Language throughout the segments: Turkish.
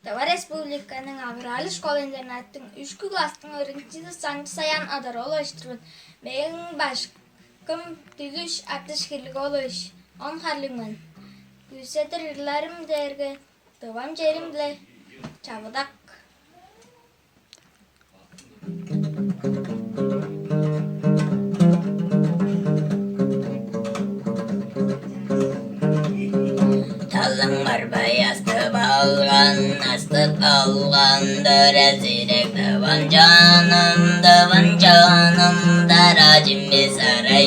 Tava Respublikanın Avralı Şkol-internatın 3. klastın öğrencisi Sancı Sayan adarı ulaştırın. Beyin başkım tügüş atışkirlik oluş. On harlımın. Güsedirlerim derge. Tıvam cerimle. Çavadak. Talım var bayastı balgan, astı balgan, dörezirek dıvan canım, daracım bir sarı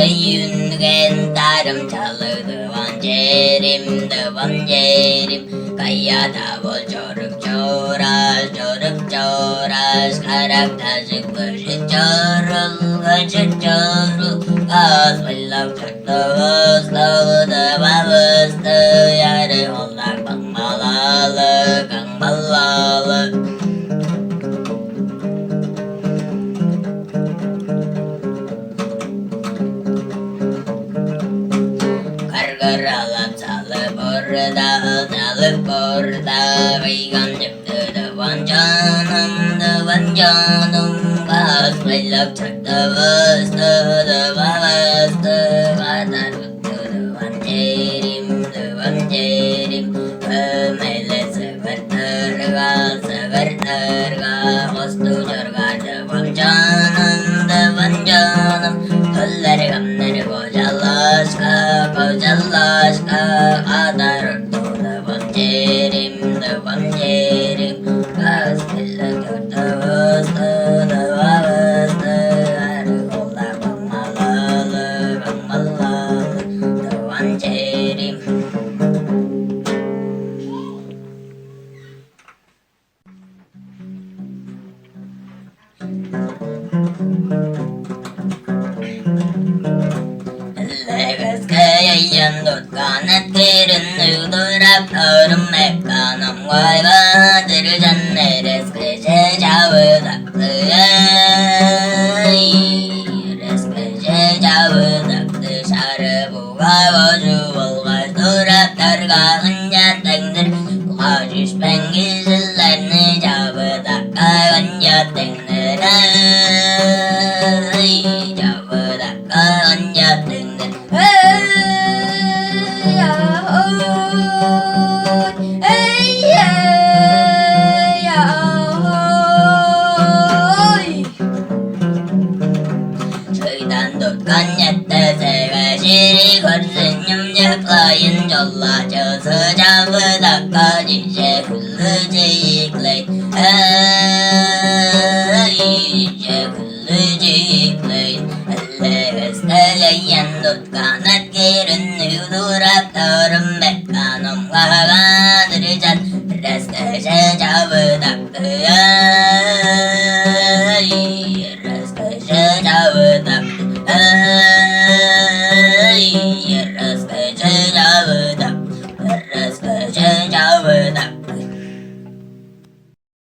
yünden, tarım çalı dıvan cerim, kaya davul çoruk çoraş, karak taşık başı çorul, az bıllak çaktı babıstı, yarı ollak bambalalı, kambalalı. Kargaralan salı burada, kıygan çıktı dıvan canım, az bıllak çaktı babıstı, kadar dıvan cerim, ömele sıvırtırga, kostu jorga dıvan canım, kılları gamları kocalaşka, kadar dıvan cerim, kaz bıllak çaktı babıstı, arı kolla bambalalı, dıvan cerim. Legas kayayan dot kanat kirin udurap torum mekanam waiva dirjan neres keje jawudak res keje jawudak sharabu gawaju walgas durap targa anjat tengder kajis pengis lenne jawudak anjat tengder jawudak anjat tengder. Şeytan tutkan yette seve şiri korsın yumcaklayın jolla çözü cavıdak kacişe kullu cikley Eleyen tutkanak girin yudurap torum bekanım kagadır can reskeşe cavıdak reskeşe cavıdak